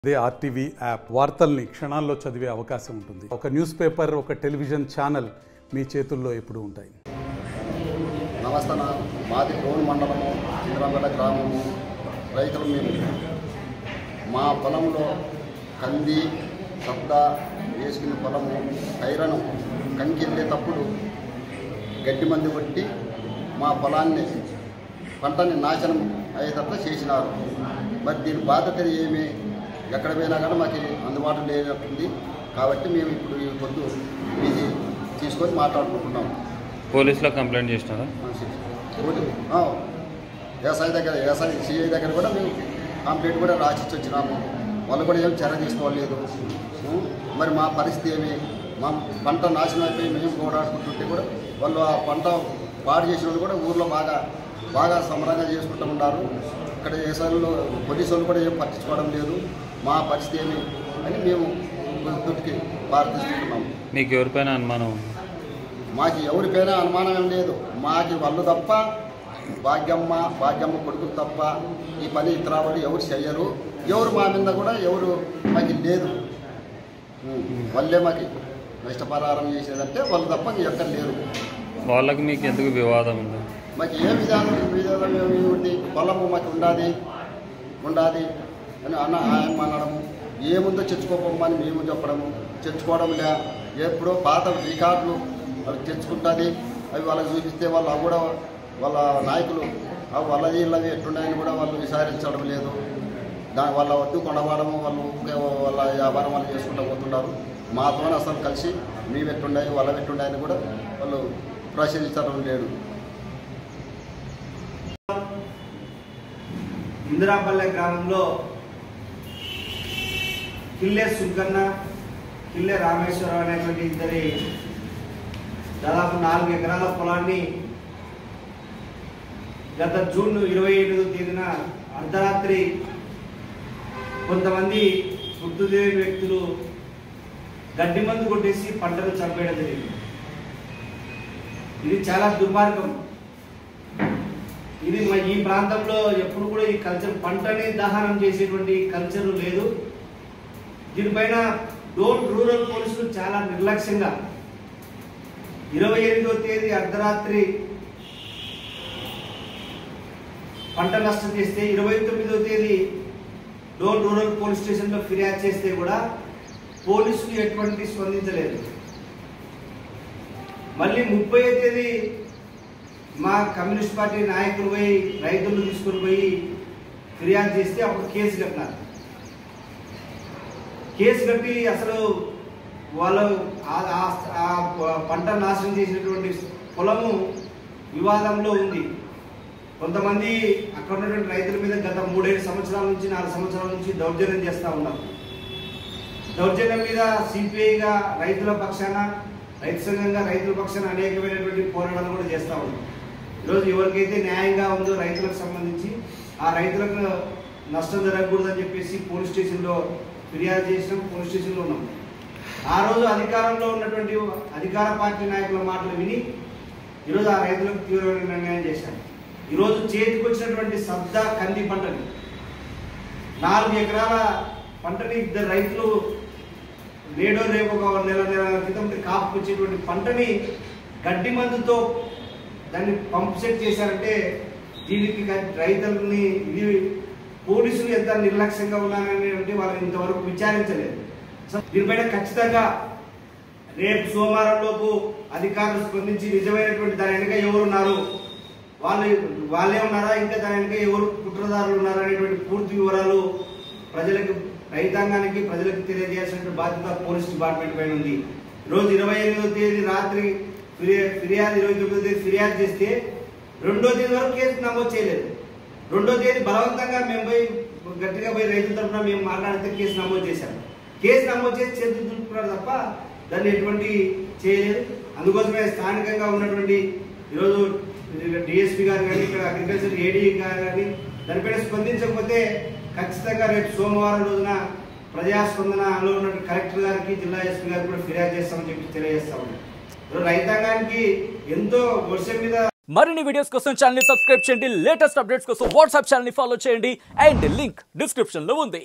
అదే RTV app వార్తల్ని క్షణాల్లో చదివే అవకాశం ఉంటుంది. ఒక న్యూస్ పేపర్, ఒక టెలివిజన్ ఛానల్ మీ చేతుల్లో ఎప్పుడూ ఉంటాయి. నమస్తే, మాది డోన్ మండలము చంద్రంపేట గ్రామము. రైతులు మేము మా పొలంలో కంది సబ్ద వేసుకున్న పొలము ఐరన్ కంకెళ్ళేటప్పుడు గడ్డి మంది కొట్టి మా పొలాన్ని పంటని నాశనం అయ్యేటట్లు చేసినారు. మరి దీని బాధ్యత ఏమి? ఎక్కడ పోయినా కానీ మాకు అందుబాటులో లేనట్టుంది. కాబట్టి మేము ఇప్పుడు ఈ పొద్దు ఇది తీసుకొని మాట్లాడుకుంటున్నాము. పోలీసులో కంప్లైంట్ చేసినారా? వ్యవసాయ సిఐ దగ్గర కూడా మేము కంప్లైంట్ కూడా రాసిచ్చి వచ్చినాము. వాళ్ళు కూడా ఏం చర్య తీసుకోలేదు. మరి మా పరిస్థితి ఏమి? మా పంట నాశనం అయిపోయి మేము పోరాడుకుంటుంటే కూడా వాళ్ళు ఆ పంట పాడు చేసిన వాళ్ళు కూడా ఊర్లో బాగా సమరంగా చేసుకుంటూ ఉన్నారు. ఇక్కడ వ్యవసాయంలో పోలీసు వాళ్ళు కూడా ఏం పట్టించుకోవడం లేదు. మా పరిస్థితి ఏమి అని మేము దుట్టుకి ప్రార్థిస్తున్నాము. మీకు ఎవరిపైన అనుమానం? మాకు ఎవరిపైనా అనుమానం ఏం లేదు. మాకు వాళ్ళు తప్ప భాగ్యమ్మ కొడుకులు తప్ప ఈ పని ఇతరాలు ఎవరు చెయ్యరు. ఎవరు మా మీద కూడా ఎవరు మాకు లేదు. వాళ్ళే మాకు నష్టపరిహారం చేసేదంటే వాళ్ళు తప్ప ఎక్కడ లేరు. వాళ్ళకి మీకు ఎందుకు వివాదం ఉంది? మాకు ఏ విధానం ఏమి పొలము మాకు ఉండాది అని ఆయన అనడము, ఏముందో చర్చుకోపోమని మేము చెప్పడము, చర్చుకోవడం లే. ఎప్పుడో పాత రికార్డులు వాళ్ళకి తెచ్చుకుంటుంది, అవి వాళ్ళకి చూపిస్తే వాళ్ళు కూడా వాళ్ళ నాయకులు వాళ్ళది ఇళ్ళవి ఎట్లున్నాయని కూడా వాళ్ళు విచారించడం లేదు. దాని వాళ్ళ వద్దు కొనబడము, వాళ్ళు వాళ్ళ వ్యాపారం వాళ్ళు చేసుకుంటూ పోతున్నారు. మాతో అసలు కలిసి మేము ఎట్లున్నాయి వాళ్ళ ఎట్లున్నాయని కూడా వాళ్ళు ప్రశ్నించడం లేదు. ఇందిరాపల్లె గ్రామంలో కిల్లె సుంకన్న, కిల్లె రామేశ్వరరావు అనేటువంటి ఇద్దరి దాదాపు 4 ఎకరాల పొలాన్ని గత జూన్ 27వ తేదీన అర్ధరాత్రి కొంతమంది గుర్తు తెలియని వ్యక్తులు గడ్డి మందు కొట్టేసి పంటను చంపేయడం జరిగింది. ఇది చాలా దుర్మార్గం. ఇది ఈ ప్రాంతంలో ఎప్పుడు కూడా ఈ కల్చర్, పంటని దహనం చేసేటువంటి కల్చర్ లేదు. దీనిపైన డోన్ రూరల్ పోలీసులు చాలా నిర్లక్ష్యంగా 28వ తేదీ అర్ధరాత్రి పంట నష్టం చేస్తే 29వ తేదీ డోన్ రూరల్ పోలీస్ స్టేషన్లో ఫిర్యాదు చేస్తే కూడా పోలీసులు ఎటువంటి స్పందించలేదు. మళ్ళీ 30వ తేదీ మా కమ్యూనిస్ట్ పార్టీ నాయకులు పోయి రైతులను తీసుకుని పోయి ఫిర్యాదు చేస్తే అప్పుడు కేసు కట్టినారు. కేసు కట్టి అసలు వాళ్ళు ఆ పంట నాశనం చేసినటువంటి పొలము వివాదంలో ఉంది. కొంతమంది అక్కడ ఉన్నటువంటి రైతుల మీద గత 3-5 సంవత్సరాల నుంచి 4 సంవత్సరాల నుంచి దౌర్జన్యం చేస్తూ ఉన్నారు. దౌర్జన్యం మీద సిపిఐగా రైతుల పక్షాన, రైతు సంఘంగా రైతుల పక్షాన అనేకమైనటువంటి పోరాటాలు కూడా చేస్తూ ఉన్నాం. ఈరోజు ఎవరికైతే న్యాయంగా ఉందో రైతులకు సంబంధించి ఆ రైతులకు నష్టం జరగకూడదని చెప్పేసి పోలీస్ స్టేషన్లో ఫిర్యాదు చేసినాం, పోలీస్ స్టేషన్లో ఉన్నాం. ఆ రోజు అధికారంలో ఉన్నటువంటి అధికార పార్టీ నాయకుల మాటలు విని ఈరోజు ఆ రైతులకు తీవ్రమైన నిర్ణయం చేశాం. ఈరోజు చేతికి వచ్చినటువంటి సబ్ద కంది పంటని 4 ఎకరాల పంటని ఇద్దరు రైతులు నేడో రేపు ఒక నెల క్రితం కాపుకు వచ్చేటువంటి పంటని గడ్డి మందుతో దాన్ని పంప్ సెట్ చేశారంటే దీనికి రైతులని ఇది పోలీసులు ఎంత నిర్లక్ష్యంగా ఉన్నారనేటువంటి వాళ్ళని ఇంతవరకు విచారించలేదు. దీనిపైన ఖచ్చితంగా రేపు సోమవారం లోపు అధికారులు స్పందించి నిజమైనటువంటి దాని వెనుక ఎవరున్నారు, వాళ్ళే ఉన్నారా, ఇంకా దాని వెనుక ఎవరు కుట్రదారులు ఉన్నారా అనేటువంటి పూర్తి వివరాలు ప్రజలకు, రైతాంగానికి, ప్రజలకు తెలియజేయాల్సిన బాధ్యత పోలీస్ డిపార్ట్మెంట్ పైన ఉంది. ఈరోజు 28వ తేదీ రాత్రి ఫిర్యాదు, 29వ తేదీ ఫిర్యాదు చేస్తే 2వ తేదీ వరకు కేసు నమోదు చేయలేదు. 2వ తేదీ బలవంతంగా మేము పోయి గట్టిగా పోయి రైతుల తరఫున మేము మాట్లాడితే కేసు నమోదు చేశాము. కేసు నమోదు చేసి చేతులు దులుపుకున్నారు తప్ప దాన్ని ఎటువంటి చేయలేదు. అందుకోసమే స్థానికంగా ఉన్నటువంటి ఈరోజు డిఎస్పీ గారు కానీ, ఇక్కడ అగ్రికల్చర్ ఏడీ గారు కానీ దానిపైన స్పందించకపోతే ఖచ్చితంగా రేపు సోమవారం రోజున ప్రజాస్పందనలో ఉన్న కలెక్టర్ గారికి, జిల్లా ఎస్పీ గారికి కూడా ఫిర్యాదు చేస్తామని చెప్పి తెలియజేస్తాము. రైతాంగానికి ఎంతో వర్షం మీద మరిన్ని వీడియోస్ కోసం ఛానల్ ని సబ్స్క్రైబ్ చేయండి. లేటెస్ట్ అప్డేట్స్ కోసం వాట్సాప్ ఛానల్ ని ఫాలో చేయండి. అండ్ లింక్ డిస్క్రిప్షన్ లో ఉంది.